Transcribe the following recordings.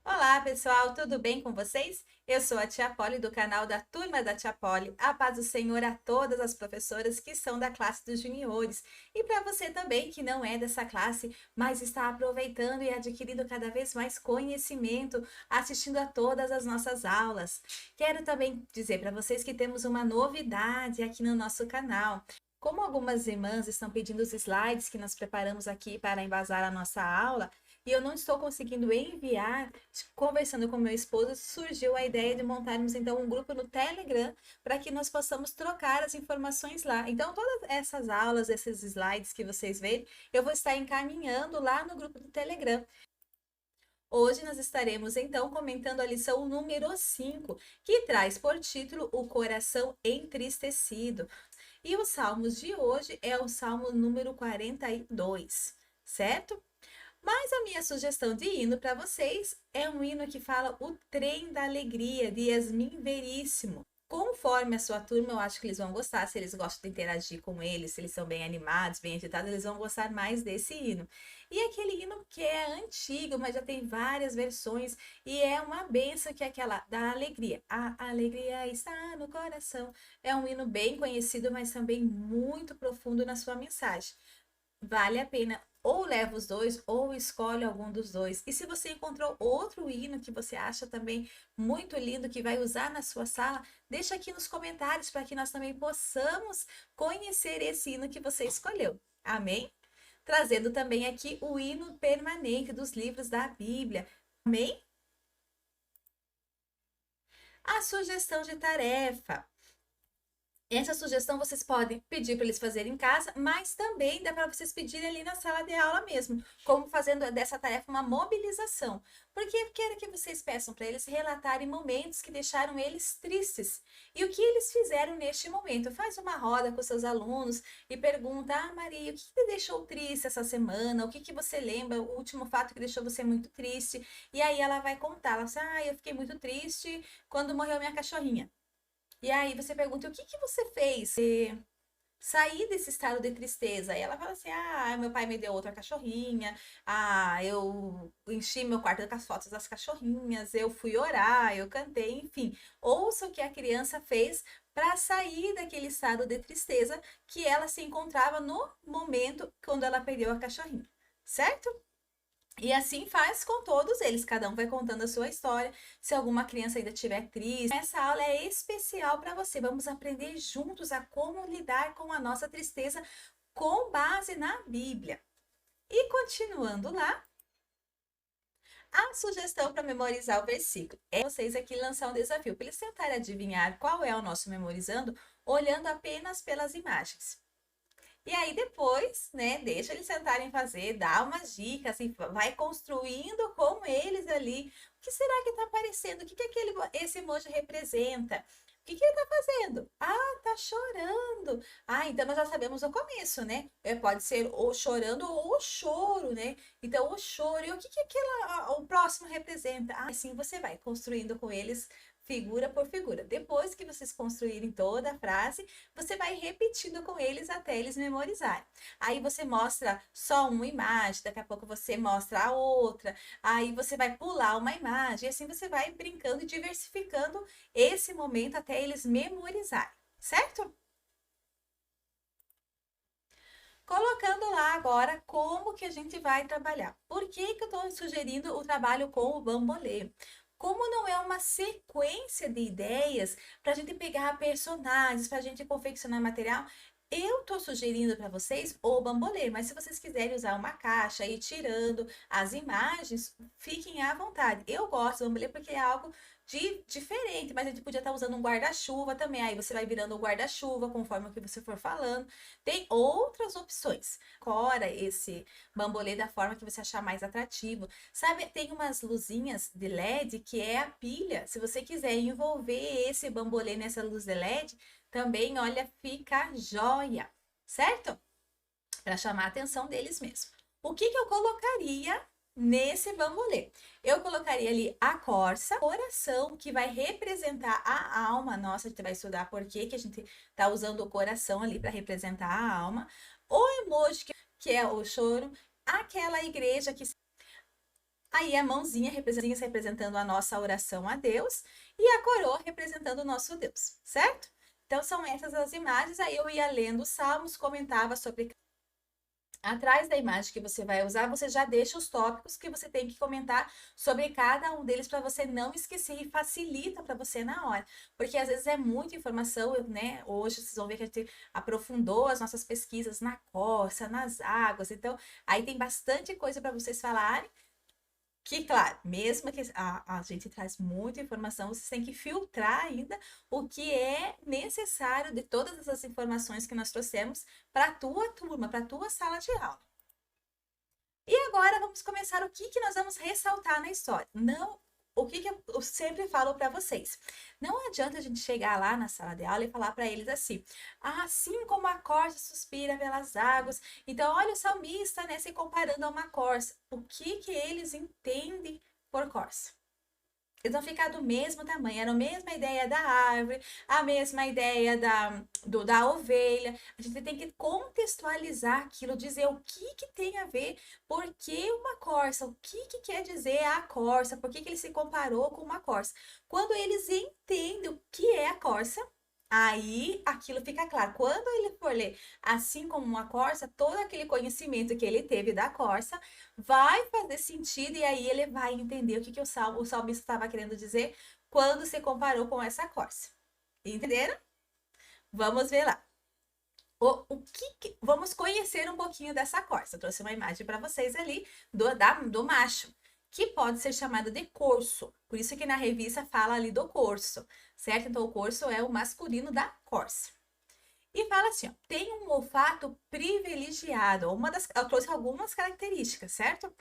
Olá, pessoal, tudo bem com vocês? Eu sou a Tia Polly do canal da Turma da Tia Polly. A paz do Senhor a todas as professoras que são da classe dos juniores. E para você também que não é dessa classe, mas está aproveitando e adquirindo cada vez mais conhecimento, assistindo a todas as nossas aulas. Quero também dizer para vocês que temos uma novidade aqui no nosso canal. Como algumas irmãs estão pedindo os slides que nós preparamos aqui para embasar a nossa aula, e eu não estou conseguindo enviar, conversando com meu esposo, surgiu a ideia de montarmos então um grupo no Telegram para que nós possamos trocar as informações lá. Então, todas essas aulas, esses slides que vocês veem, eu vou estar encaminhando lá no grupo do Telegram. Hoje nós estaremos então comentando a lição número 5, que traz por título O Coração Entristecido. E os salmos de hoje é o salmo número 42, certo? Mas a minha sugestão de hino para vocês é um hino que fala O Trem da Alegria, de Yasmin Veríssimo. Conforme a sua turma, eu acho que eles vão gostar. Se eles gostam de interagir com eles, se eles são bem animados, bem agitados, eles vão gostar mais desse hino. E aquele hino que é antigo, mas já tem várias versões, e é uma benção que é aquela da alegria. A alegria está no coração. É um hino bem conhecido, mas também muito profundo na sua mensagem. Vale a pena ou leva os dois ou escolhe algum dos dois. E se você encontrou outro hino que você acha também muito lindo que vai usar na sua sala, deixa aqui nos comentários para que nós também possamos conhecer esse hino que você escolheu. Amém? Trazendo também aqui o hino permanente dos livros da Bíblia. Amém? A sugestão de tarefa. Essa sugestão vocês podem pedir para eles fazerem em casa, mas também dá para vocês pedirem ali na sala de aula mesmo, como fazendo dessa tarefa uma mobilização. Porque eu quero que vocês peçam para eles relatarem momentos que deixaram eles tristes. E o que eles fizeram neste momento. Faz uma roda com seus alunos e pergunta: Ah, Maria, o que te deixou triste essa semana? O que você lembra? O último fato que deixou você muito triste? E aí ela vai contar, ela diz, eu fiquei muito triste quando morreu minha cachorrinha. E aí você pergunta, o que que você fez? Sair desse estado de tristeza. E ela fala assim: meu pai me deu outra cachorrinha. Eu enchi meu quarto com as fotos das cachorrinhas. Eu fui orar, eu cantei, enfim. Ouça o que a criança fez para sair daquele estado de tristeza que ela se encontrava no momento quando ela perdeu a cachorrinha, certo? E assim faz com todos eles, cada um vai contando a sua história. Se alguma criança ainda estiver triste, essa aula é especial para você. Vamos aprender juntos a como lidar com a nossa tristeza com base na Bíblia. E continuando lá, a sugestão para memorizar o versículo é vocês aqui lançar um desafio para eles tentarem adivinhar qual é o nosso memorizando, olhando apenas pelas imagens. E aí depois, né, deixa eles sentarem fazer, dá umas dicas, e vai construindo com eles ali. O que será que está aparecendo? O que que esse emoji representa? O que que ele está fazendo? Tá chorando. Então nós já sabemos o começo, né? Pode ser ou chorando ou o choro, né? Então o choro. E o que que o próximo representa? Assim você vai construindo com eles figura por figura. Depois que vocês construírem toda a frase, você vai repetindo com eles até eles memorizarem. Aí você mostra só uma imagem, daqui a pouco você mostra a outra, aí você vai pular uma imagem, e assim você vai brincando e diversificando esse momento até eles memorizarem, certo? Colocando lá agora como que a gente vai trabalhar. Por que que eu estou sugerindo o trabalho com o bambolê? Como não é uma sequência de ideias para a gente pegar personagens, para a gente confeccionar material, eu estou sugerindo para vocês o bambolê, mas se vocês quiserem usar uma caixa e ir tirando as imagens, fiquem à vontade. Eu gosto do bambolê porque é algo diferente, mas a gente podia estar usando um guarda-chuva também. Aí você vai virando o guarda-chuva conforme o que você for falando. Tem outras opções. Cora esse bambolê da forma que você achar mais atrativo. Sabe, tem umas luzinhas de LED que é a pilha. Se você quiser envolver esse bambolê nessa luz de LED, também, olha, fica joia, certo? Para chamar a atenção deles mesmo. O que que eu colocaria nesse bambolê? Eu colocaria ali a corça, coração, que vai representar a alma. Nossa, a gente vai estudar por que que a gente tá usando o coração ali para representar a alma. O emoji, que é o choro, aquela igreja que Aí a mãozinha representando a nossa oração a Deus e a coroa representando o nosso Deus, certo? Então são essas as imagens. Aí eu ia lendo os salmos, comentava sobre. Atrás da imagem que você vai usar, você já deixa os tópicos que você tem que comentar sobre cada um deles para você não esquecer e facilita para você na hora. Porque às vezes é muita informação, né? Hoje vocês vão ver que a gente aprofundou as nossas pesquisas na corça, nas águas. Então, aí tem bastante coisa para vocês falarem. Que, claro, mesmo que a gente traz muita informação, vocês têm que filtrar ainda o que é necessário de todas essas informações que nós trouxemos para a tua turma, para a tua sala de aula. E agora vamos começar o que nós vamos ressaltar na história. Não, o que eu sempre falo para vocês. Não adianta a gente chegar lá na sala de aula e falar para eles assim como a corça suspira pelas águas. Então, olha o salmista, né, se comparando a uma corça. O que eles entendem por corça? Eles vão ficar do mesmo tamanho, era a mesma ideia da árvore, a mesma ideia da ovelha. A gente tem que contextualizar aquilo, dizer o que tem a ver, por que uma corça, o que quer dizer a corça, por que ele se comparou com uma corça. Quando eles entendem o que é a corça, aí aquilo fica claro. Quando ele for ler assim como uma corça, todo aquele conhecimento que ele teve da corça vai fazer sentido e aí ele vai entender o que o salmista estava querendo dizer quando se comparou com essa corça. Entenderam? Vamos ver lá. Vamos conhecer um pouquinho dessa corça. Eu trouxe uma imagem para vocês ali do macho, que pode ser chamado de corso. Por isso que na revista fala ali do corso, certo? Então o corso é o masculino da corça. E fala assim, ó, tem um olfato privilegiado. Eu trouxe algumas características, certo?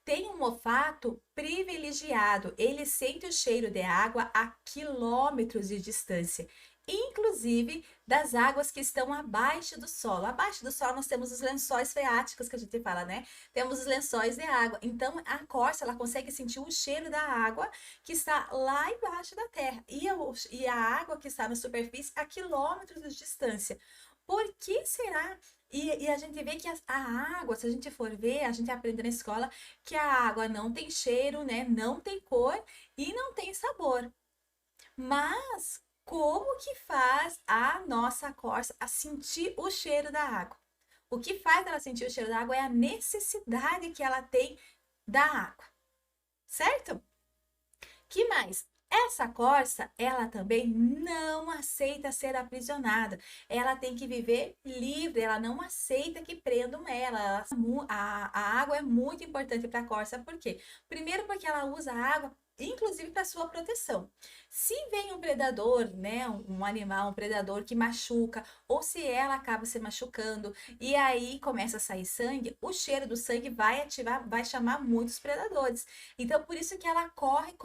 Tem um olfato privilegiado. Ele sente o cheiro de água a quilômetros de distância, inclusive das águas que estão abaixo do solo. Abaixo do solo nós temos os lençóis freáticos que a gente fala, né? Temos os lençóis de água. Então a corça ela consegue sentir o cheiro da água que está lá embaixo da terra e a água que está na superfície a quilômetros de distância. Por que será? E a gente vê que a água, se a gente for ver, a gente aprende na escola que a água não tem cheiro, né? Não tem cor e não tem sabor. Mas como que faz a nossa corça a sentir o cheiro da água? O que faz ela sentir o cheiro da água é a necessidade que ela tem da água, certo? Que mais? Essa corça, ela também não aceita ser aprisionada. Ela tem que viver livre, ela não aceita que prendam ela. A água é muito importante para a corça, por quê? Primeiro porque ela usa a água inclusive para sua proteção. Se vem um predador, né, um animal, um predador que machuca, ou se ela acaba se machucando e aí começa a sair sangue, o cheiro do sangue vai chamar muitos predadores. Então, por isso que ela corre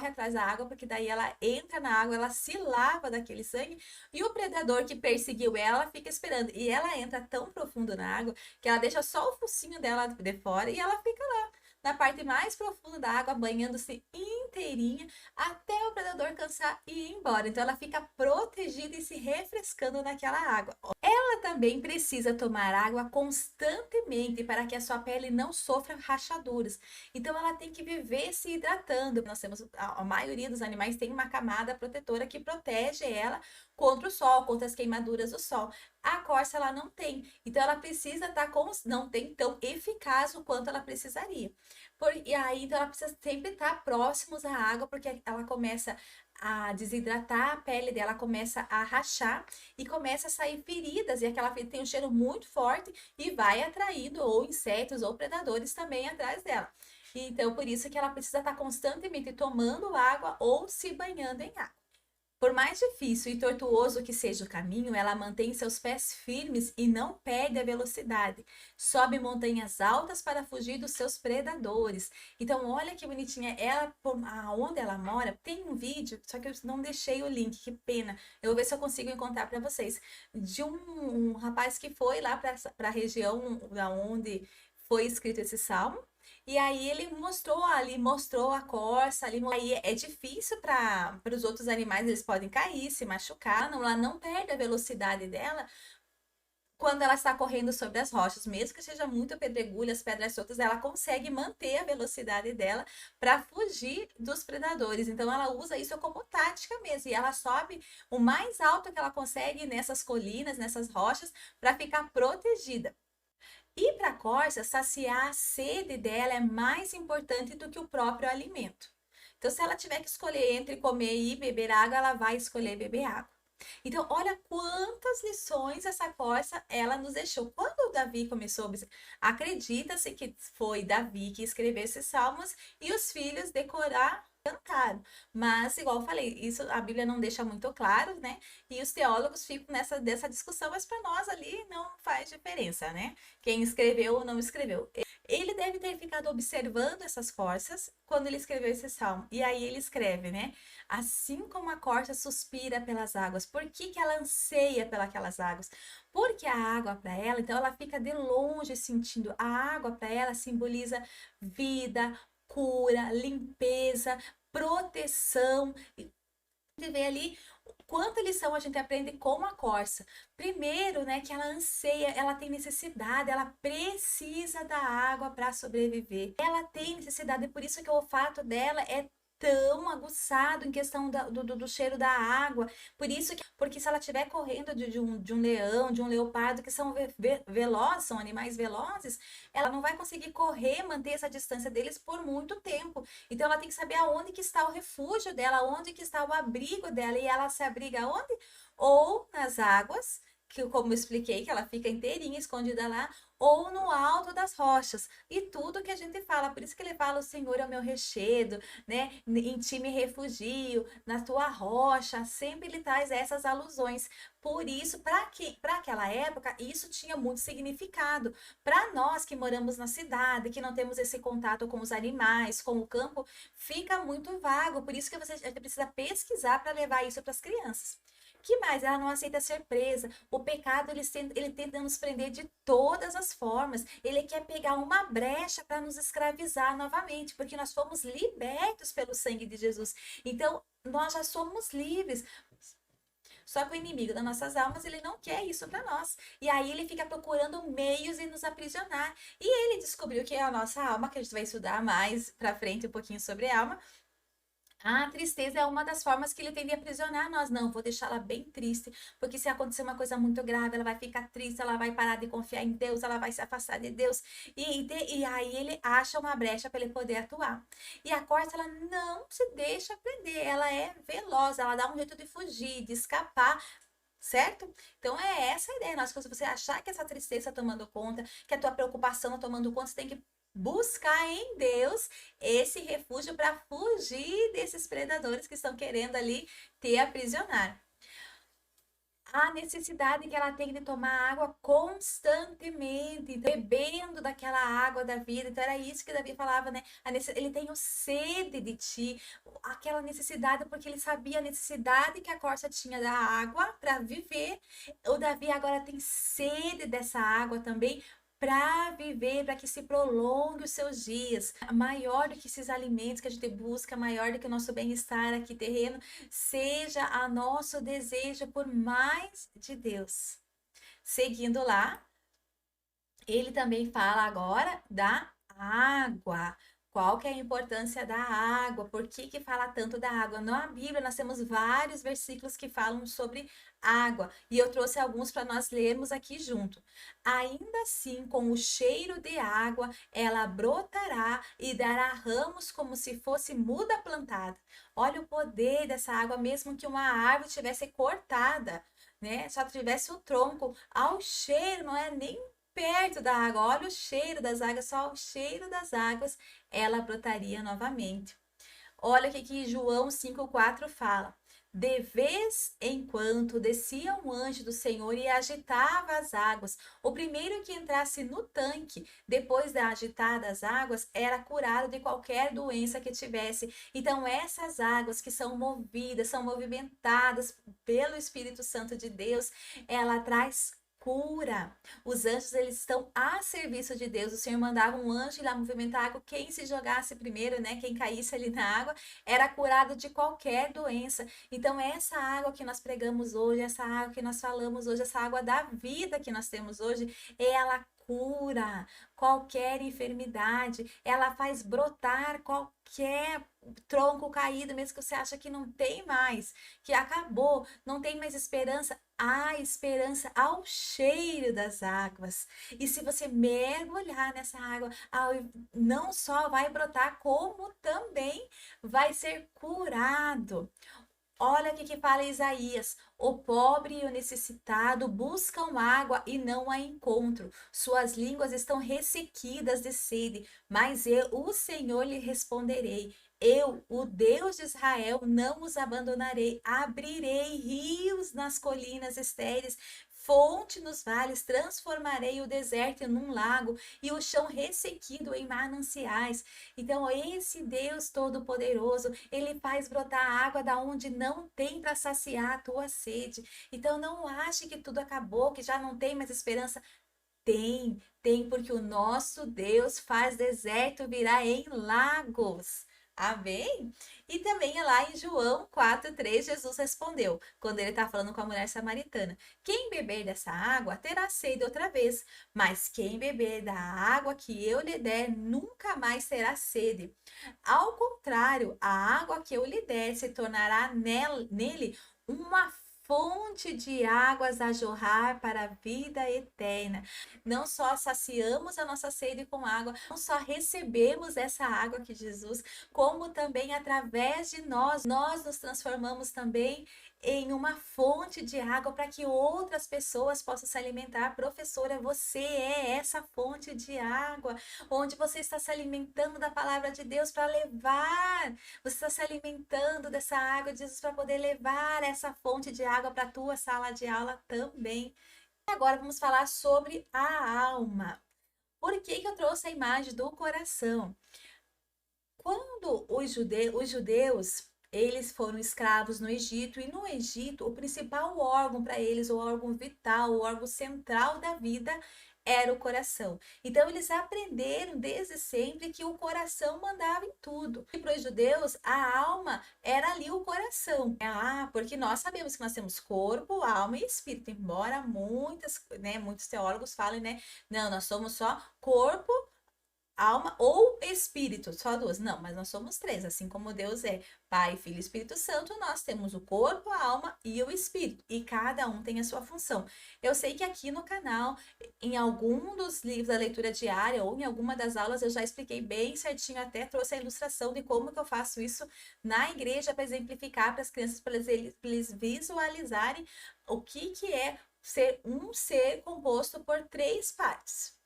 atrás da água, porque daí ela entra na água, ela se lava daquele sangue e o predador que perseguiu ela fica esperando. E ela entra tão profundo na água que ela deixa só o focinho dela de fora e ela fica lá na parte mais profunda da água, banhando-se inteirinha até o predador cansar e ir embora. Então ela fica protegida e se refrescando naquela água. Ela também precisa tomar água constantemente para que a sua pele não sofra rachaduras. Então ela tem que viver se hidratando. Nós temos a maioria dos animais tem uma camada protetora que protege ela contra o sol, contra as queimaduras do sol. A corça ela não tem, então ela precisa estar não tem tão eficaz o quanto ela precisaria. E aí então ela precisa sempre estar próximos à água, porque ela começa a desidratar, a pele dela começa a rachar e começa a sair feridas, e aquela ferida tem um cheiro muito forte e vai atraindo ou insetos ou predadores também atrás dela. Então, por isso que ela precisa estar constantemente tomando água ou se banhando em água. Por mais difícil e tortuoso que seja o caminho, ela mantém seus pés firmes e não perde a velocidade. Sobe montanhas altas para fugir dos seus predadores. Então, olha que bonitinha. Ela, aonde ela mora, tem um vídeo, só que eu não deixei o link, que pena. Eu vou ver se eu consigo encontrar para vocês. De um rapaz que foi lá para a região onde foi escrito esse salmo. E aí ele mostrou a corça ali. Aí é difícil para os outros animais, eles podem cair, se machucar. Não, ela não perde a velocidade dela quando ela está correndo sobre as rochas, mesmo que seja muito pedregulho, as pedras soltas, ela consegue manter a velocidade dela para fugir dos predadores. Então ela usa isso como tática mesmo, e ela sobe o mais alto que ela consegue nessas colinas, nessas rochas, para ficar protegida. E para a corça, saciar a sede dela é mais importante do que o próprio alimento. Então, se ela tiver que escolher entre comer e beber água, ela vai escolher beber água. Então, olha quantas lições essa corça ela nos deixou. Quando o Davi começou, acredita-se que foi Davi que escreveu esses salmos e os filhos decorar cantaram. Mas, igual eu falei, isso a Bíblia não deixa muito claro, né? E os teólogos ficam dessa discussão, mas para nós ali não faz diferença, né? Quem escreveu ou não escreveu. Ele deve ter ficado observando essas corças quando ele escreveu esse salmo. E aí ele escreve, né? Assim como a corça suspira pelas águas. Por que que ela anseia pelas águas? Porque a água para ela, então ela fica de longe sentindo. A água para ela simboliza vida, cura, limpeza, proteção. Você vê ali quanta lição a gente aprende com a corça. Primeiro, né, que ela anseia, ela tem necessidade, ela precisa da água para sobreviver. Ela tem necessidade, por isso que o olfato dela é tão aguçado em questão do cheiro da água. Por isso que, porque se ela estiver correndo de um leão, de um leopardo, que são velozes, são animais velozes, ela não vai conseguir correr, manter essa distância deles por muito tempo. Então ela tem que saber aonde que está o refúgio dela, onde que está o abrigo dela, e ela se abriga onde? Ou nas águas, que como eu expliquei, que ela fica inteirinha escondida lá, ou no alto das rochas. E tudo que a gente fala, por isso que ele fala: o Senhor é o meu rechedo, né? Em ti me refugio, na tua rocha, sempre ele traz essas alusões. Por isso, para aquela época, isso tinha muito significado. Para nós que moramos na cidade, que não temos esse contato com os animais, com o campo, fica muito vago. Por isso que a gente precisa pesquisar para levar isso para as crianças. Que mais? Ela não aceita ser presa. O pecado, ele tenta nos prender de todas as formas. Ele quer pegar uma brecha para nos escravizar novamente, porque nós fomos libertos pelo sangue de Jesus. Então, nós já somos livres. Só que o inimigo das nossas almas, ele não quer isso para nós. E aí ele fica procurando meios de nos aprisionar. E ele descobriu que é a nossa alma, que a gente vai estudar mais para frente um pouquinho sobre a alma. A tristeza é uma das formas que ele tem de aprisionar nós. Não, vou deixá-la bem triste, porque se acontecer uma coisa muito grave, ela vai ficar triste, ela vai parar de confiar em Deus, ela vai se afastar de Deus. E aí ele acha uma brecha para ele poder atuar. E a corça, ela não se deixa prender, ela é veloz, ela dá um jeito de fugir, de escapar. Certo? Então é essa a ideia. Se você achar que essa tristeza está tomando conta, que a tua preocupação está tomando conta, você tem que buscar em Deus esse refúgio para fugir desses predadores que estão querendo ali te aprisionar. A necessidade que ela tem de tomar água constantemente, então, bebendo daquela água da vida. Então era isso que Davi falava, né? Ele tem sede de ti, aquela necessidade, porque ele sabia a necessidade que a corça tinha da água para viver. O Davi agora tem sede dessa água também para viver, para que se prolongue os seus dias. Maior do que esses alimentos que a gente busca, maior do que o nosso bem-estar aqui terreno, seja a nosso desejo por mais de Deus. Seguindo lá, ele também fala agora da água. Qual que é a importância da água? Por que que fala tanto da água? Na Bíblia nós temos vários versículos que falam sobre água, e eu trouxe alguns para nós lermos aqui junto. Ainda assim, com o cheiro de água, ela brotará e dará ramos como se fosse muda plantada. Olha o poder dessa água, mesmo que uma árvore tivesse cortada, né? Só tivesse o tronco, ao cheiro, não é nem perto da água. Olha o cheiro das águas, só o cheiro das águas ela brotaria novamente. Olha o que João 5,4 fala. De vez em quando descia um anjo do Senhor e agitava as águas. O primeiro que entrasse no tanque, depois da agitada as águas, era curado de qualquer doença que tivesse. Então, essas águas que são movidas, são movimentadas pelo Espírito Santo de Deus, ela traz cura. Os anjos, eles estão a serviço de Deus. O Senhor mandava um anjo ir lá movimentar a água. Quem se jogasse primeiro, né? Quem caísse ali na água, era curado de qualquer doença. Então, essa água que nós pregamos hoje, essa água que nós falamos hoje, essa água da vida que nós temos hoje, ela cura qualquer enfermidade, ela faz brotar qualquer tronco caído, mesmo que você acha que não tem mais, que acabou, não tem mais esperança. Há esperança ao cheiro das águas. E se você mergulhar nessa água, não só vai brotar, como também vai ser curado. Olha o que fala Isaías: o pobre e o necessitado buscam água e não a encontram. Suas línguas estão ressequidas de sede, mas eu, o Senhor, lhe responderei. Eu, o Deus de Israel, não os abandonarei. Abrirei rios nas colinas estéreis, fonte nos vales, transformarei o deserto num lago e o chão ressequido em mananciais. Então, esse Deus Todo-Poderoso, ele faz brotar água da onde não tem para saciar a tua sede. Então, não ache que tudo acabou, que já não tem mais esperança. Tem, porque o nosso Deus faz deserto virar em lagos. Amém? E também é lá em João 4,3, Jesus respondeu, quando ele está falando com a mulher samaritana: quem beber dessa água terá sede outra vez, mas quem beber da água que eu lhe der nunca mais terá sede. Ao contrário, a água que eu lhe der se tornará nele uma fonte de águas a jorrar para a vida eterna. Não só saciamos a nossa sede com água, não só recebemos essa água que Jesus, como também através de nós nos transformamos também em uma fonte de água para que outras pessoas possam se alimentar. Professora, você é essa fonte de água, onde você está se alimentando da palavra de Deus para levar. Você está se alimentando dessa água de Jesus para poder levar essa fonte de água para a tua sala de aula também. Agora vamos falar sobre a alma. Por que eu trouxe a imagem do coração? Quando os judeus, eles foram escravos no Egito, e no Egito o principal órgão para eles, o órgão vital, o órgão central da vida, era o coração. Então eles aprenderam desde sempre que o coração mandava em tudo. E para os judeus, a alma era ali o coração. Porque nós sabemos que nós temos corpo, alma e espírito. Embora muitos teólogos falem, né? Não, nós somos só corpo, alma ou espírito, só duas. Não, mas nós somos três, assim como Deus é Pai, Filho e Espírito Santo, nós temos o corpo, a alma e o espírito, e cada um tem a sua função. Eu sei que aqui no canal, em algum dos livros da leitura diária ou em alguma das aulas, eu já expliquei bem certinho, até trouxe a ilustração de como que eu faço isso na igreja para exemplificar para as crianças, para eles visualizarem o que é ser um ser composto por três partes.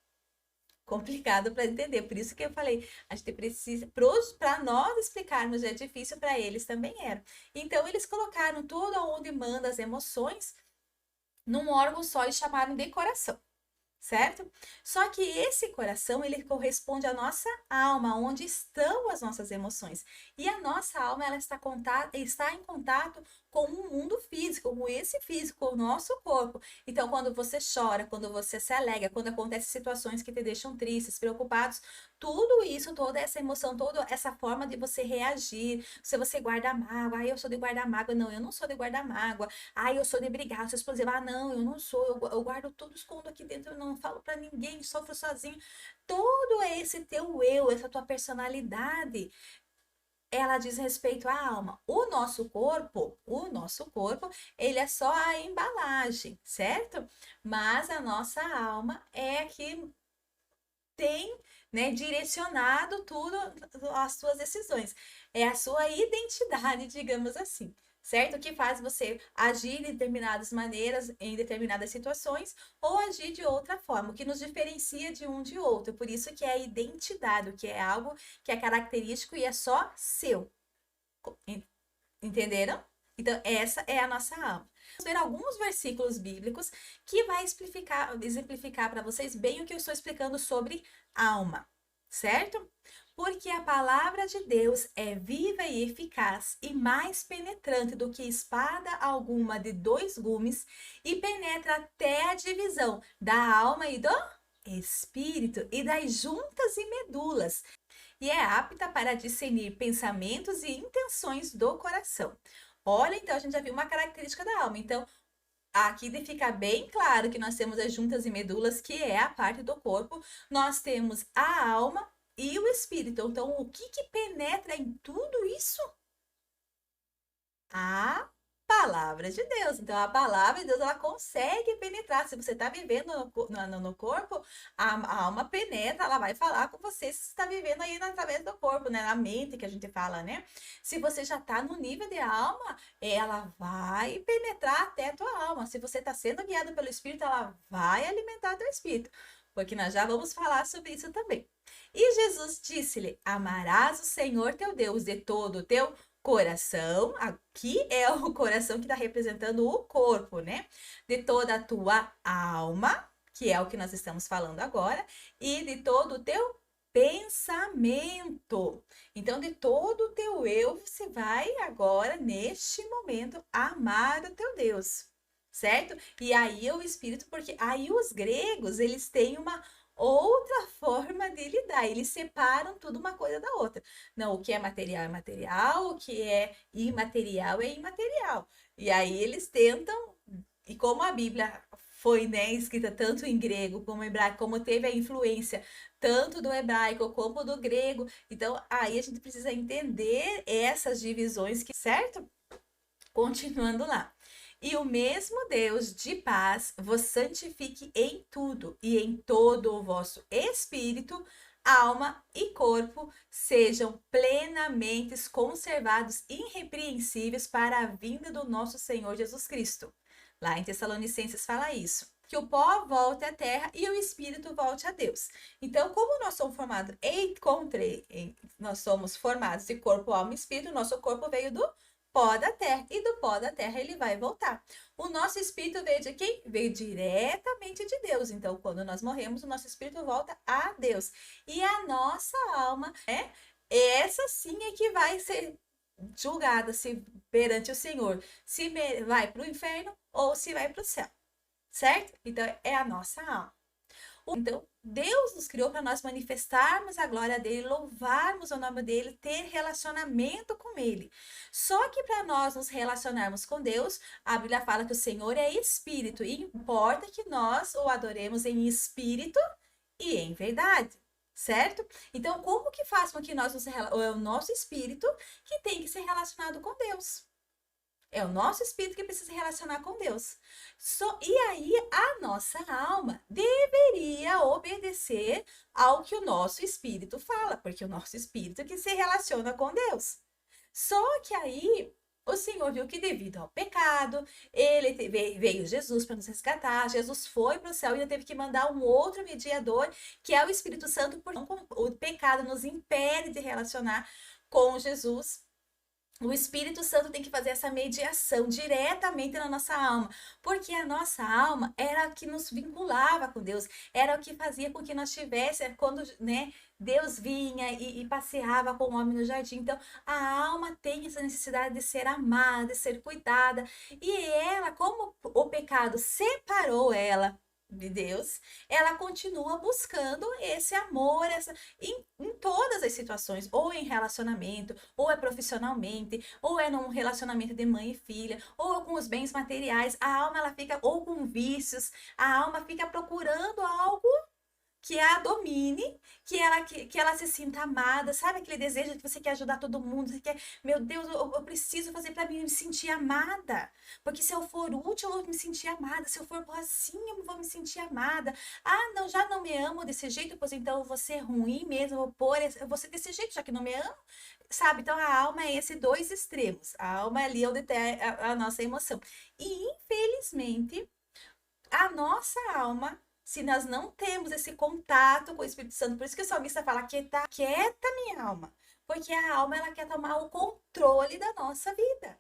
Complicado para entender, por isso que eu falei, a gente precisa, para nós explicarmos é difícil, para eles também era. Então eles colocaram tudo onde manda as emoções num órgão só e chamaram de coração, certo? Só que esse coração, ele corresponde à nossa alma, onde estão as nossas emoções. E a nossa alma, ela está em contato com o mundo físico, com esse físico, com o nosso corpo. Então, quando você chora, quando você se alegra, quando acontecem situações que te deixam tristes, preocupados, tudo isso, toda essa emoção, toda essa forma de você reagir, se você guarda mágoa, eu sou de guardar mágoa, não, eu não sou de guardar mágoa, eu sou de brigar, eu sou explosiva, não, eu não sou, eu guardo tudo, escondo aqui dentro, eu não falo para ninguém, sofro sozinho. Todo esse teu eu, essa tua personalidade, ela diz respeito à alma. O nosso corpo, ele é só a embalagem, certo? Mas a nossa alma é que tem, né, direcionado tudo, as suas decisões. É a sua identidade, digamos assim, certo? Que faz você agir de determinadas maneiras em determinadas situações ou agir de outra forma, o que nos diferencia de um de outro. Por isso que é a identidade, que é algo que é característico e é só seu. Entenderam? Então, essa é a nossa alma. Vamos ver alguns versículos bíblicos que vai exemplificar para vocês bem o que eu estou explicando sobre alma, certo? Porque a palavra de Deus é viva e eficaz e mais penetrante do que espada alguma de dois gumes e penetra até a divisão da alma e do espírito e das juntas e medulas e é apta para discernir pensamentos e intenções do coração. Olha, então a gente já viu uma característica da alma. Então, aqui fica bem claro que nós temos as juntas e medulas, que é a parte do corpo. Nós temos a alma e o espírito. Então, o que penetra em tudo isso? A palavra de Deus. Então, a palavra de Deus, ela consegue penetrar. Se você está vivendo no corpo, a alma penetra, ela vai falar com você se você está vivendo aí através do corpo, né? Na mente que a gente fala, né? Se você já está no nível de alma, ela vai penetrar até a tua alma. Se você está sendo guiado pelo Espírito, ela vai alimentar teu espírito. Porque nós já vamos falar sobre isso também. E Jesus disse-lhe: amarás o Senhor teu Deus de todo o teu coração, aqui é o coração que está representando o corpo, né? De toda a tua alma, que é o que nós estamos falando agora, e de todo o teu pensamento. Então, de todo o teu eu, você vai agora, neste momento, amar o teu Deus, certo? E aí o Espírito, porque aí os gregos, eles têm uma outra forma de lidar. Eles separam tudo uma coisa da outra. Não, o que é material, o que é imaterial. E aí eles tentam, e como a Bíblia foi, né, escrita tanto em grego como em hebraico, como teve a influência tanto do hebraico como do grego, então aí a gente precisa entender essas divisões, certo? Continuando lá. E o mesmo Deus de paz vos santifique em tudo e em todo o vosso espírito, alma e corpo sejam plenamente conservados irrepreensíveis para a vinda do nosso Senhor Jesus Cristo. Lá em Tessalonicenses fala isso. Que o pó volte à terra e o espírito volte a Deus. Então, como nós somos formados nós somos formados de corpo, alma e espírito, nosso corpo veio do pó da terra, e do pó da terra ele vai voltar. O nosso espírito veio de quem? Veio diretamente de Deus. Então, quando nós morremos, o nosso espírito volta a Deus. E a nossa alma, essa sim é que vai ser julgada se perante o Senhor, se vai para o inferno ou se vai para o céu, certo? Então, é a nossa alma. Então, Deus nos criou para nós manifestarmos a glória dele, louvarmos o nome dele, ter relacionamento com ele. Só que para nós nos relacionarmos com Deus, a Bíblia fala que o Senhor é espírito e importa que nós o adoremos em espírito e em verdade. Certo? Então, como que faz com que nós é o nosso espírito que tem que ser relacionado com Deus? É o nosso espírito que precisa se relacionar com Deus. E aí, a nossa alma deveria obedecer ao que o nosso espírito fala, porque o nosso espírito que se relaciona com Deus. Só que aí, o Senhor viu que devido ao pecado, veio Jesus para nos resgatar, Jesus foi para o céu e ainda teve que mandar um outro mediador, que é o Espírito Santo, porque o pecado nos impede de relacionar com Jesus. O Espírito Santo tem que fazer essa mediação diretamente na nossa alma, porque a nossa alma era a que nos vinculava com Deus, era o que fazia com que nós tivéssemos, quando, né, Deus vinha e passeava com o homem no jardim. Então, a alma tem essa necessidade de ser amada, de ser cuidada, e ela, como o pecado separou ela de Deus, ela continua buscando esse amor em todas as situações, ou em relacionamento, ou é profissionalmente, ou é num relacionamento de mãe e filha, ou com os bens materiais. A alma ela fica, ou com vícios, a alma fica procurando algo que a domine, que ela se sinta amada, sabe aquele desejo que você quer ajudar todo mundo, você quer, meu Deus, eu preciso fazer para mim me sentir amada, porque se eu for útil, eu vou me sentir amada, se eu for boazinha, eu vou me sentir amada. Ah, não, já não me amo desse jeito, pois então eu vou ser ruim mesmo, eu vou ser desse jeito, já que não me amo, sabe? Então a alma é esses dois extremos, a alma ali é onde tem a nossa emoção. E infelizmente, a nossa alma, se nós não temos esse contato com o Espírito Santo, por isso que o salmista fala, quieta minha alma, porque a alma ela quer tomar o controle da nossa vida.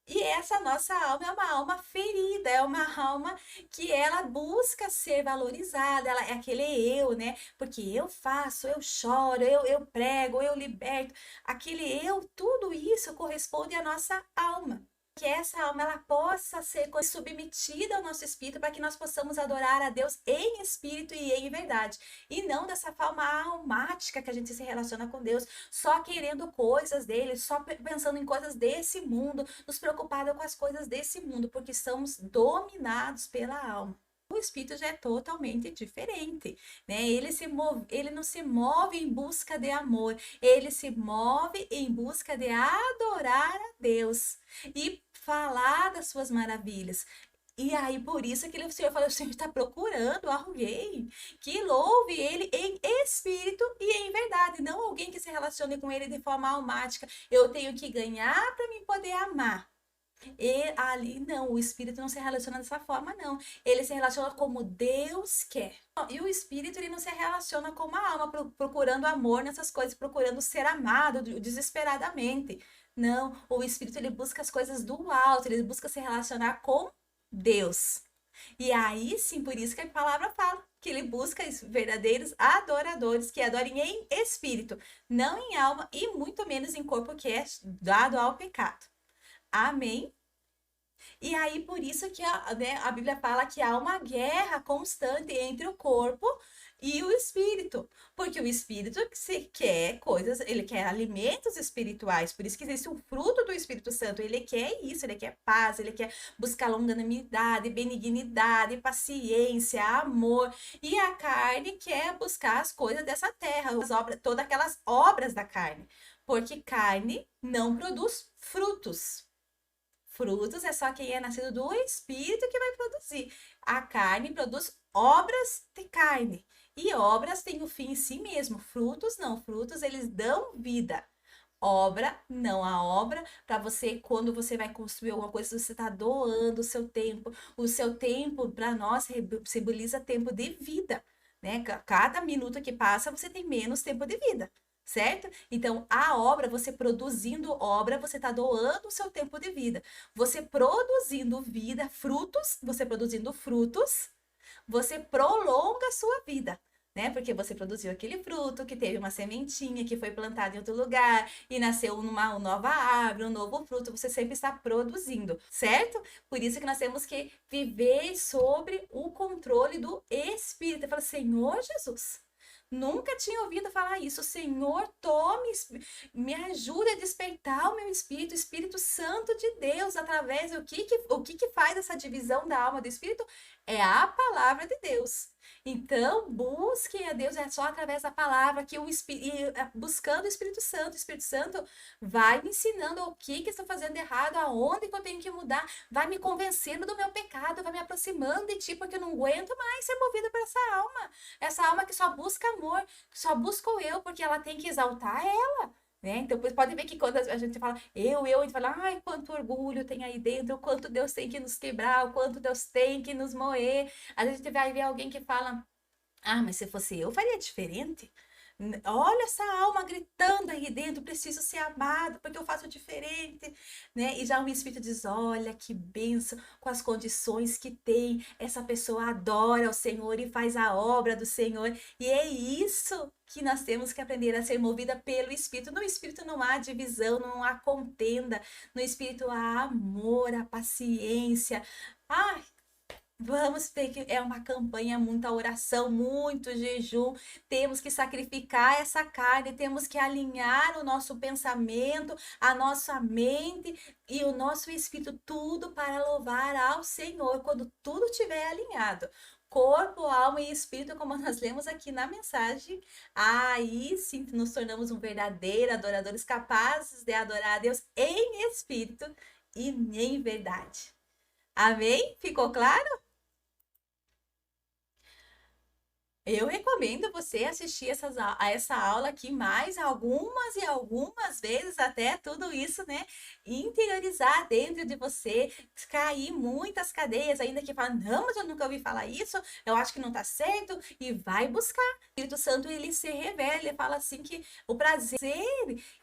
E essa nossa alma é uma alma ferida, é uma alma que ela busca ser valorizada, ela é aquele eu, né? Porque eu faço, eu choro, eu prego, eu liberto. Aquele eu, tudo isso corresponde à nossa alma. Que essa alma ela possa ser submetida ao nosso espírito para que nós possamos adorar a Deus em espírito e em verdade. E não dessa forma almática que a gente se relaciona com Deus, só querendo coisas dele, só pensando em coisas desse mundo, nos preocupando com as coisas desse mundo, porque somos dominados pela alma. O espírito já é totalmente diferente, né? Ele não se move em busca de amor, ele se move em busca de adorar a Deus e falar das suas maravilhas. E aí, por isso que o Senhor falou, o Senhor está procurando alguém que louve ele em espírito e em verdade, não alguém que se relacione com ele de forma almática. Eu tenho que ganhar para me poder amar. E ali não, o espírito não se relaciona dessa forma, não. Ele se relaciona como Deus quer. E o espírito ele não se relaciona com a alma, procurando amor nessas coisas, procurando ser amado desesperadamente. Não, o espírito ele busca as coisas do alto, ele busca se relacionar com Deus. E aí sim, por isso que a palavra fala que ele busca verdadeiros adoradores que adorem em espírito, não em alma e muito menos em corpo que é dado ao pecado. Amém? E aí, por isso que a Bíblia fala que há uma guerra constante entre o corpo e o espírito. Porque o espírito se quer coisas, ele quer alimentos espirituais. Por isso que existe um fruto do Espírito Santo. Ele quer isso, ele quer paz, ele quer buscar longanimidade, benignidade, paciência, amor. E a carne quer buscar as coisas dessa terra, as obras, todas aquelas obras da carne. Porque carne não produz frutos. Frutos é só quem é nascido do Espírito que vai produzir. A carne produz obras de carne. E obras têm o fim em si mesmo. Frutos não. Frutos eles dão vida. Obra, não. A obra, para você, quando você vai construir alguma coisa, você está doando o seu tempo. O seu tempo, para nós, simboliza tempo de vida. Né? Cada minuto que passa, você tem menos tempo de vida. Certo? Então, a obra, você produzindo obra, você está doando o seu tempo de vida. Você produzindo vida, frutos, você produzindo frutos, você prolonga a sua vida, né? Porque você produziu aquele fruto que teve uma sementinha que foi plantada em outro lugar e nasceu uma nova árvore, um novo fruto, você sempre está produzindo, certo? Por isso que nós temos que viver sobre o controle do Espírito. Eu falo, Senhor Jesus, nunca tinha ouvido falar isso. Senhor, tome, me ajude a despertar o meu espírito, o Espírito Santo de Deus, através do que faz essa divisão da alma do espírito? É a palavra de Deus. Então, busquem a Deus, é só através da palavra que buscando o Espírito Santo vai me ensinando o que estou fazendo errado, aonde que eu tenho que mudar, vai me convencendo do meu pecado, vai me aproximando de ti, porque eu não aguento mais ser movida por essa alma que só busca amor, que só busca o eu, porque ela tem que exaltar ela. Né? Então, pode ver que quando a gente fala a gente fala, ai, quanto orgulho tem aí dentro, o quanto Deus tem que nos quebrar, o quanto Deus tem que nos moer. A gente vai ver alguém que fala, ah, mas se fosse eu, faria diferente. Olha essa alma gritando aí dentro, preciso ser amado, porque eu faço diferente, né? E já o Espírito diz, olha que benção, com as condições que tem, essa pessoa adora o Senhor e faz a obra do Senhor, e é isso que nós temos que aprender a ser movida pelo Espírito. No Espírito não há divisão, não há contenda, no Espírito há amor, há paciência. Ah, vamos ter que é uma campanha, muita oração, muito jejum. Temos que sacrificar essa carne, temos que alinhar o nosso pensamento, a nossa mente e o nosso espírito, tudo para louvar ao Senhor. Quando tudo estiver alinhado, corpo, alma e espírito, como nós lemos aqui na mensagem, aí sim nos tornamos um verdadeiro adoradores capazes de adorar a Deus em espírito e em verdade. Amém? Ficou claro? Eu recomendo você assistir a essa aula aqui mais algumas e algumas vezes até tudo isso, né? Interiorizar dentro de você, cair muitas cadeias, ainda que fala, não, mas eu nunca ouvi falar isso, eu acho que não tá certo, e vai buscar. O Espírito Santo, ele se revela, ele fala assim que o prazer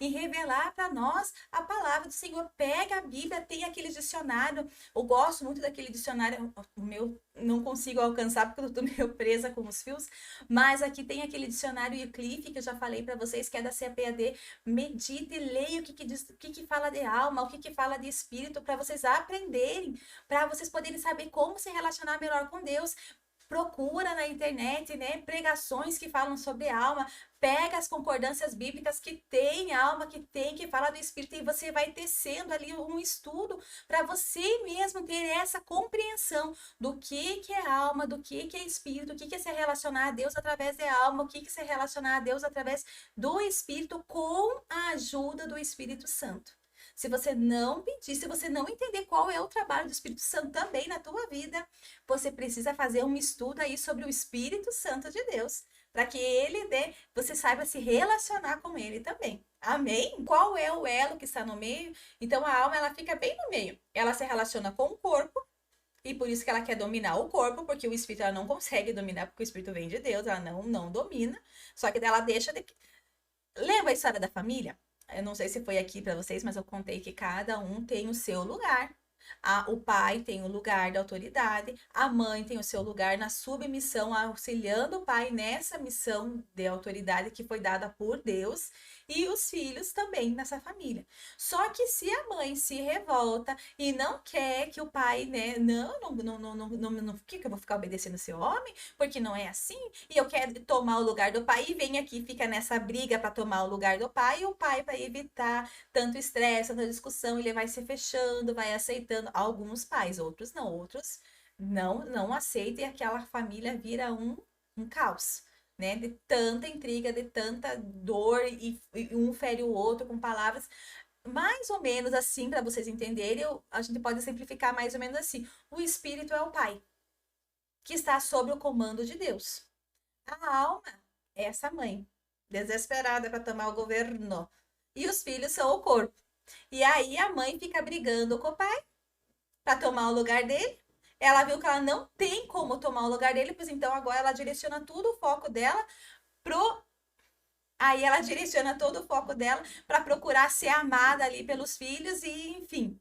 em revelar para nós a palavra do Senhor. Pega a Bíblia, tem aquele dicionário, eu gosto muito daquele dicionário, o meu não consigo alcançar porque eu tô meio presa com os fios, mas aqui tem aquele dicionário Wycliffe que eu já falei para vocês, que é da CAPAD. Medite e leia o que fala de alma, o que fala de espírito, para vocês aprenderem, para vocês poderem saber como se relacionar melhor com Deus. Procura na internet, né, pregações que falam sobre alma, pega as concordâncias bíblicas que tem alma, que fala do espírito, e você vai tecendo ali um estudo para você mesmo ter essa compreensão do que é alma, do que é espírito, o que é se relacionar a Deus através da alma, o que é se relacionar a Deus através do espírito, com a ajuda do Espírito Santo. Se você não pedir, se você não entender qual é o trabalho do Espírito Santo também na tua vida, você precisa fazer um estudo aí sobre o Espírito Santo de Deus, para que ele, né, você saiba se relacionar com ele também. Amém? Qual é o elo que está no meio? Então a alma, ela fica bem no meio. Ela se relaciona com o corpo, e por isso que ela quer dominar o corpo, porque o espírito ela não consegue dominar, porque o espírito vem de Deus, ela não domina. Só que ela deixa de... Lembra a história da família? Eu não sei se foi aqui para vocês, mas eu contei que cada um tem o seu lugar. O pai tem o lugar da autoridade, a mãe tem o seu lugar na submissão, auxiliando o pai nessa missão de autoridade que foi dada por Deus, e os filhos também nessa família. Só que se a mãe se revolta e não quer que o pai, né, por que eu vou ficar obedecendo esse homem? Porque não é assim, e eu quero tomar o lugar do pai, e vem aqui, fica nessa briga para tomar o lugar do pai, e o pai, para evitar tanto estresse, tanta discussão, ele vai se fechando, vai aceitando. Alguns pais, outros não, outros não aceitam, e aquela família vira um caos, né? De tanta intriga, de tanta dor, e um fere o outro com palavras. Mais ou menos assim, para vocês entenderem, a gente pode simplificar mais ou menos assim. O espírito é o pai, que está sob o comando de Deus. A alma é essa mãe, desesperada para tomar o governo. E os filhos são o corpo. E aí a mãe fica brigando com o pai para tomar o lugar dele. Ela viu que ela não tem como tomar o lugar dele, pois então agora ela direciona todo o foco dela pro. Aí ela direciona todo o foco dela para procurar ser amada ali pelos filhos, e enfim.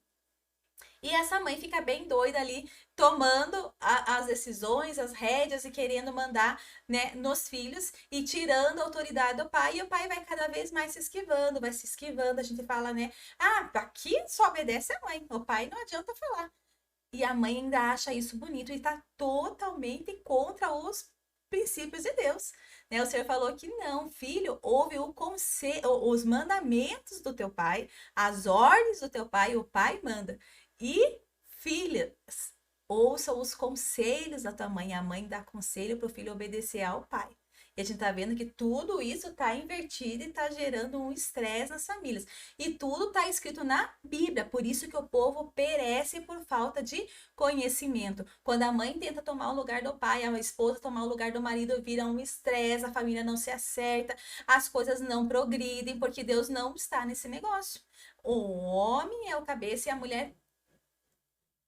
E essa mãe fica bem doida ali, tomando as decisões, as rédeas, e querendo mandar, né, nos filhos, e tirando a autoridade do pai. E o pai vai cada vez mais se esquivando, vai se esquivando. A gente fala, né? Ah, aqui só obedece a mãe, o pai não adianta falar. E a mãe ainda acha isso bonito e está totalmente contra os princípios de Deus. Né? O Senhor falou que não, filho, ouve os mandamentos do teu pai, as ordens do teu pai, o pai manda. E filhas, ouçam os conselhos da tua mãe. A mãe dá conselho para o filho obedecer ao pai. E a gente tá vendo que tudo isso tá invertido e tá gerando um estresse nas famílias. E tudo tá escrito na Bíblia. Por isso que o povo perece por falta de conhecimento. Quando a mãe tenta tomar o lugar do pai, a esposa tomar o lugar do marido, vira um estresse, a família não se acerta, as coisas não progridem, porque Deus não está nesse negócio. O homem é o cabeça e a mulher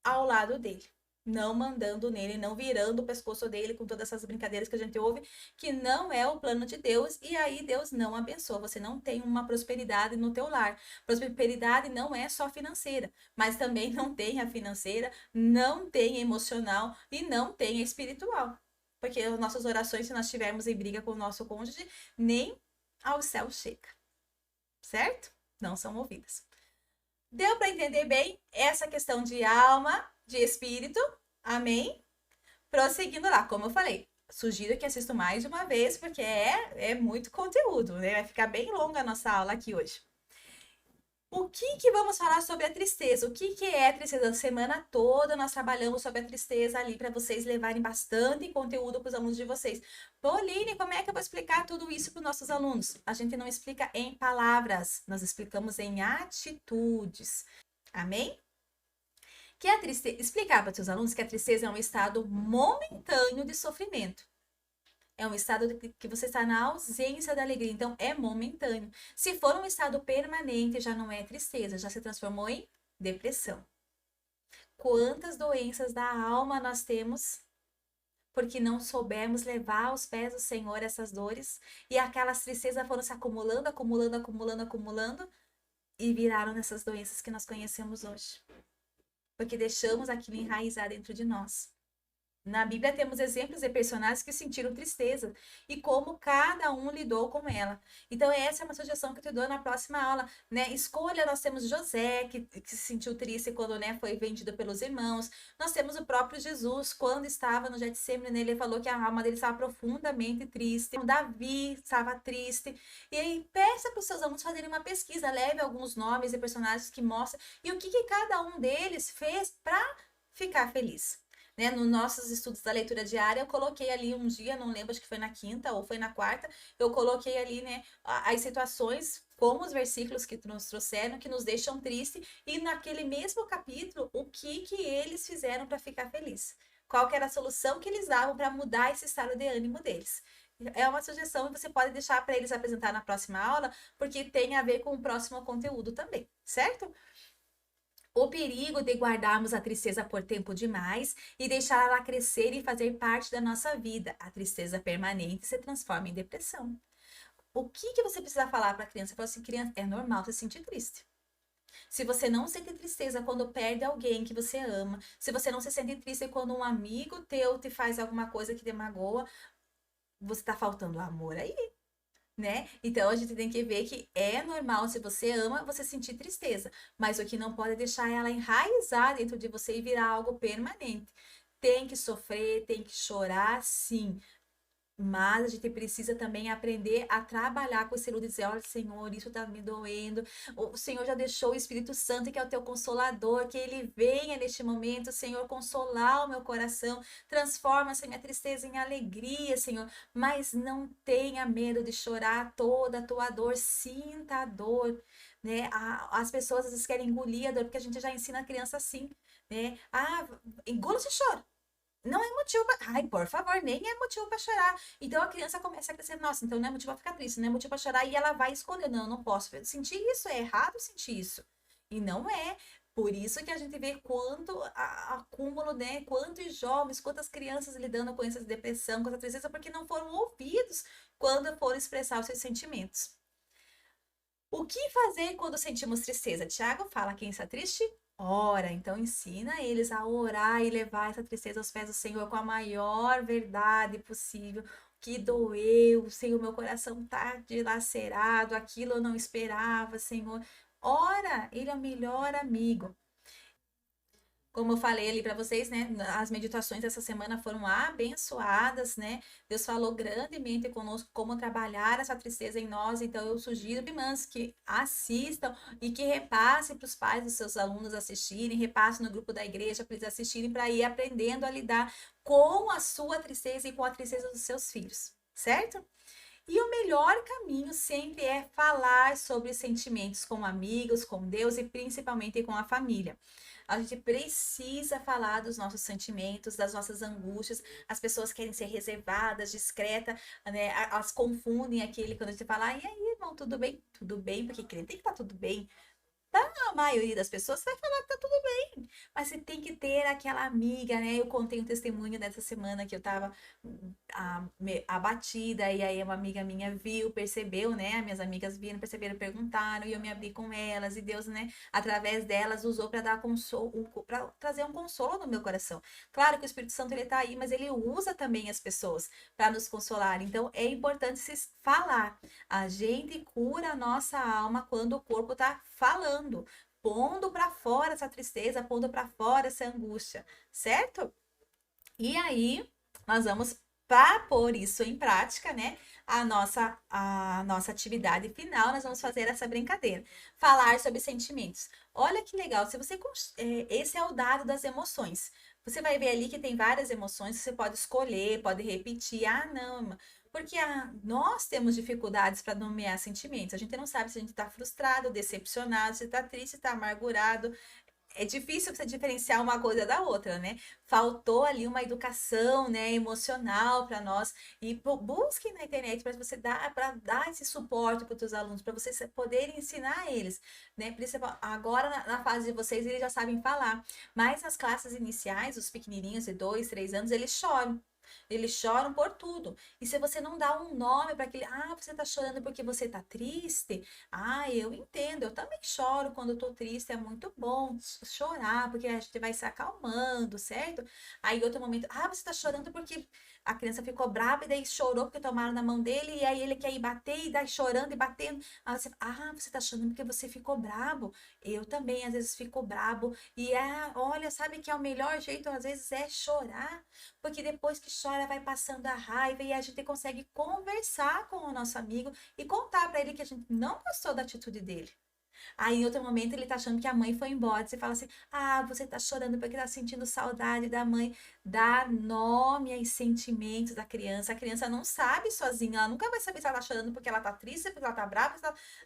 ao lado dele, não mandando nele, não virando o pescoço dele com todas essas brincadeiras que a gente ouve, que não é o plano de Deus, e aí Deus não abençoa. Você não tem uma prosperidade no teu lar. Prosperidade não é só financeira, mas também não tem a financeira, não tem a emocional e não tem a espiritual. Porque as nossas orações, se nós estivermos em briga com o nosso cônjuge, nem ao céu chega, certo? Não são ouvidas. Deu para entender bem essa questão de alma, de espírito? Amém? Prosseguindo lá, como eu falei, sugiro que assista mais de uma vez, porque é muito conteúdo, né? Vai ficar bem longa a nossa aula aqui hoje. O que vamos falar sobre a tristeza? O que é a tristeza? A semana toda nós trabalhamos sobre a tristeza ali para vocês levarem bastante conteúdo para os alunos de vocês. Pauline, como é que eu vou explicar tudo isso para os nossos alunos? A gente não explica em palavras, nós explicamos em atitudes. Amém? Que a tristeza, explicar para os seus alunos que a tristeza é um estado momentâneo de sofrimento. É um estado que você está na ausência da alegria, então é momentâneo. Se for um estado permanente, já não é tristeza, já se transformou em depressão. Quantas doenças da alma nós temos porque não soubemos levar aos pés do Senhor essas dores e aquelas tristezas foram se acumulando, acumulando, acumulando, acumulando e viraram nessas doenças que nós conhecemos hoje. Porque deixamos aquilo enraizar dentro de nós. Na Bíblia temos exemplos de personagens que sentiram tristeza e como cada um lidou com ela. Então, essa é uma sugestão que eu te dou na próxima aula, né? Escolha, nós temos José, que se sentiu triste quando, né, foi vendido pelos irmãos. Nós temos o próprio Jesus, quando estava no Getsemane, né, ele falou que a alma dele estava profundamente triste. O Davi estava triste. E aí, peça para os seus alunos fazerem uma pesquisa, leve alguns nomes de personagens que mostram e o que cada um deles fez para ficar feliz. Né, nos nossos estudos da leitura diária, eu coloquei ali um dia, não lembro, acho que foi na quinta ou foi na quarta, eu coloquei ali, né, as situações, como os versículos que nos trouxeram, que nos deixam triste, e naquele mesmo capítulo, o que eles fizeram para ficar feliz. Qual que era a solução que eles davam para mudar esse estado de ânimo deles. É uma sugestão que você pode deixar para eles apresentar na próxima aula, porque tem a ver com o próximo conteúdo também, certo? O perigo de guardarmos a tristeza por tempo demais e deixar ela crescer e fazer parte da nossa vida. A tristeza permanente se transforma em depressão. O que você precisa falar para a criança? Fala assim, criança, é normal você sentir triste. Se você não sente tristeza quando perde alguém que você ama, se você não se sente triste quando um amigo teu te faz alguma coisa que te magoa, você está faltando amor aí. Né? Então a gente tem que ver que é normal, se você ama, você sentir tristeza, mas o que não pode é deixar ela enraizar dentro de você e virar algo permanente. Tem que sofrer, tem que chorar, sim, mas a gente precisa também aprender a trabalhar com esse luto e dizer, olha, Senhor, isso tá me doendo. O Senhor já deixou o Espírito Santo, que é o teu consolador, que ele venha neste momento, Senhor, consolar o meu coração. Transforma essa minha tristeza em alegria, Senhor. Mas não tenha medo de chorar toda a tua dor. Sinta a dor, né? As pessoas às vezes querem engolir a dor, porque a gente já ensina a criança assim, né? Ah, engula esse choro. Não é motivo pra... Ai, por favor, nem é motivo para chorar. Então a criança começa a crescer, nossa, então não é motivo para ficar triste, não é motivo para chorar, e ela vai escolher, não, eu não posso sentir isso, é errado sentir isso. E não é. Por isso que a gente vê quanto acúmulo, né? Quantos jovens, quantas crianças lidando com essa depressão, com essa tristeza, porque não foram ouvidos quando foram expressar os seus sentimentos. O que fazer quando sentimos tristeza? Tiago fala, quem está triste? Ora, então ensina eles a orar e levar essa tristeza aos pés do Senhor com a maior verdade possível. Que doeu, Senhor, meu coração tá dilacerado, aquilo eu não esperava, Senhor. Ora, ele é o melhor amigo. Como eu falei ali para vocês, né? As meditações dessa semana foram abençoadas, né? Deus falou grandemente conosco como trabalhar essa tristeza em nós. Então, eu sugiro, irmãs, que assistam e que repassem para os pais dos seus alunos assistirem, repassem no grupo da igreja para eles assistirem, para ir aprendendo a lidar com a sua tristeza e com a tristeza dos seus filhos, certo? E o melhor caminho sempre é falar sobre sentimentos com amigos, com Deus e principalmente com a família. A gente precisa falar dos nossos sentimentos, das nossas angústias. As pessoas querem ser reservadas, discretas, né? Elas confundem aquele quando a gente fala, e aí, irmão, tudo bem? Tudo bem, porque crente tem que estar tudo bem. A maioria das pessoas vai falar que tá tudo bem, mas você tem que ter aquela amiga, né? Eu contei um testemunho dessa semana que eu tava abatida, e aí uma amiga minha viu, percebeu, né? Minhas amigas viram, perceberam, perguntaram, e eu me abri com elas, e Deus, né, através delas, usou para dar consolo, para trazer um consolo no meu coração. Claro que o Espírito Santo ele tá aí, mas ele usa também as pessoas para nos consolar. Então é importante se falar. A gente cura a nossa alma quando o corpo tá falando, pondo para fora essa tristeza, pondo para fora essa angústia, certo? E aí, nós vamos para pôr isso em prática, né? A nossa atividade final, nós vamos fazer essa brincadeira. Falar sobre sentimentos. Olha que legal, se você esse é o dado das emoções. Você vai ver ali que tem várias emoções, você pode escolher, pode repetir. Ah, não, porque nós temos dificuldades para nomear sentimentos. A gente não sabe se a gente está frustrado, decepcionado, se está triste, está amargurado. é difícil você diferenciar uma coisa da outra, né? Faltou ali uma educação, né, emocional para nós e busquem na internet para você dar para dar esse suporte para os seus alunos, para vocês poderem ensinar eles, né? Agora na fase de vocês eles já sabem falar, mas nas classes iniciais, os pequenininhos de 2, 3 anos, eles choram. Eles choram por tudo. E se você não dá um nome para aquele, você tá chorando porque você tá triste? Eu entendo, eu também choro quando eu tô triste, é muito bom chorar, porque a gente vai se acalmando, certo? Aí, em outro momento, você tá chorando porque a criança ficou brava e daí chorou porque tomaram na mão dele, e aí ele quer ir bater e daí chorando e batendo. Você tá chorando porque você ficou bravo. Eu também, às vezes, fico bravo. E olha, sabe que é o melhor jeito, às vezes, é chorar. Porque depois que chora, vai passando a raiva e a gente consegue conversar com o nosso amigo e contar para ele que a gente não gostou da atitude dele. Aí, em outro momento, ele tá achando que a mãe foi embora. Você fala assim: você tá chorando porque tá sentindo saudade da mãe. Dá nome aos sentimentos da criança. A criança não sabe sozinha. Ela nunca vai saber se ela tá chorando porque ela tá triste, porque ela tá brava.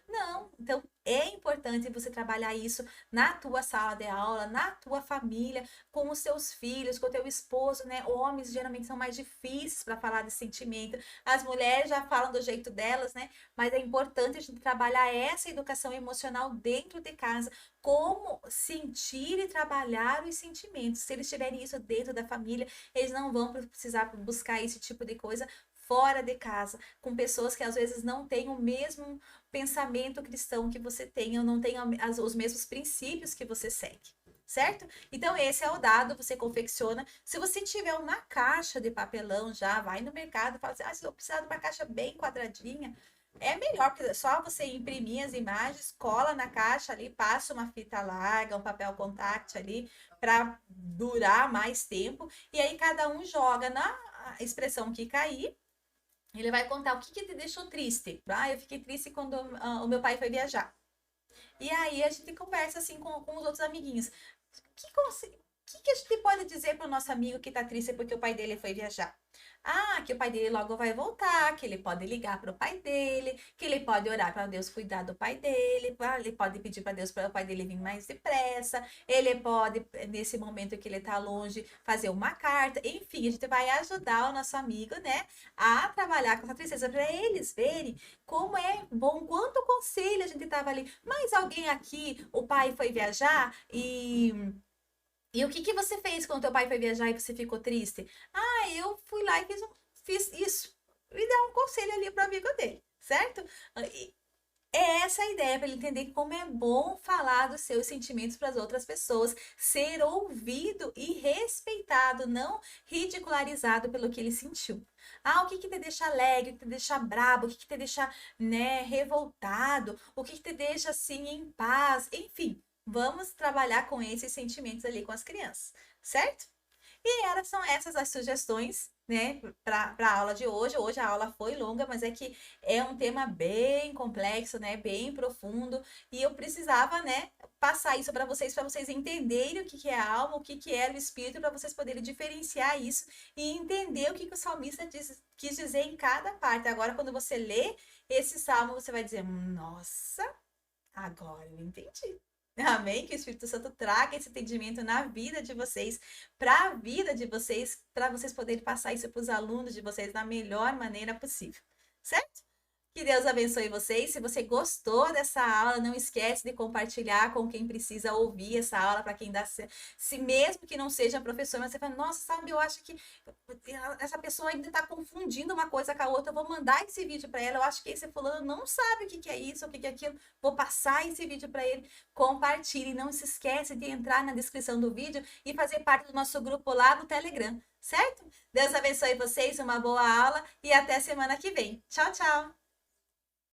Não. Então, é importante você trabalhar isso na tua sala de aula, na tua família, com os seus filhos, com o teu esposo, né? Homens geralmente são mais difíceis para falar de sentimento. As mulheres já falam do jeito delas, né? Mas é importante a gente trabalhar essa educação emocional dentro de casa, como sentir e trabalhar os sentimentos. Se eles tiverem isso dentro da família, eles não vão precisar buscar esse tipo de coisa fora de casa, com pessoas que às vezes não têm o mesmo pensamento cristão que você tem, ou não têm os mesmos princípios que você segue. Certo? Então, esse é o dado, você confecciona. Se você tiver uma caixa de papelão já, vai no mercado e fala assim: se eu precisar de uma caixa bem quadradinha, é melhor, porque é só você imprimir as imagens, cola na caixa ali, passa uma fita larga, um papel contact ali, para durar mais tempo. E aí cada um joga na expressão que cair. Ele vai contar o que te deixou triste. Eu fiquei triste quando o meu pai foi viajar. E aí a gente conversa assim com os outros amiguinhos. Que a gente pode dizer para o nosso amigo que tá triste porque o pai dele foi viajar? Que o pai dele logo vai voltar, que ele pode ligar para o pai dele, que ele pode orar para Deus cuidar do pai dele, ele pode pedir para Deus para o pai dele vir mais depressa, ele pode, nesse momento que ele tá longe, fazer uma carta, enfim, a gente vai ajudar o nosso amigo, né, a trabalhar com essa tristeza para eles verem como é bom, quanto conselho a gente tava ali. Mas alguém aqui, o pai foi viajar e o que você fez quando teu pai foi viajar e você ficou triste? Eu fui lá e fiz isso. E dá um conselho ali pro amigo dele, certo? E é essa a ideia, para ele entender como é bom falar dos seus sentimentos para as outras pessoas, ser ouvido e respeitado, não ridicularizado pelo que ele sentiu. O que te deixa alegre, o que te deixa brabo, o que te deixa, né, revoltado, o que te deixa assim em paz, enfim. Vamos trabalhar com esses sentimentos ali com as crianças, certo? E são essas as sugestões, né, para a aula de hoje. Hoje a aula foi longa, mas é que é um tema bem complexo, né, bem profundo, e eu precisava, né, passar isso para vocês entenderem o que é a alma, o que é o espírito, para vocês poderem diferenciar isso e entender o que o salmista quis dizer em cada parte. Agora, quando você lê esse salmo, você vai dizer: nossa, agora eu entendi. Amém? Que o Espírito Santo traga esse entendimento na vida de vocês, para a vida de vocês, para vocês poderem passar isso para os alunos de vocês da melhor maneira possível. Certo? Que Deus abençoe vocês. Se você gostou dessa aula, não esquece de compartilhar com quem precisa ouvir essa aula, para quem dá, se mesmo que não seja professor, mas você fala: nossa, sabe, eu acho que essa pessoa ainda está confundindo uma coisa com a outra. Eu vou mandar esse vídeo para ela. Eu acho que esse fulano não sabe o que é isso, o que é aquilo. Vou passar esse vídeo para ele. Compartilhe. Não se esquece de entrar na descrição do vídeo e fazer parte do nosso grupo lá no Telegram, certo? Deus abençoe vocês, uma boa aula e até semana que vem. Tchau, tchau!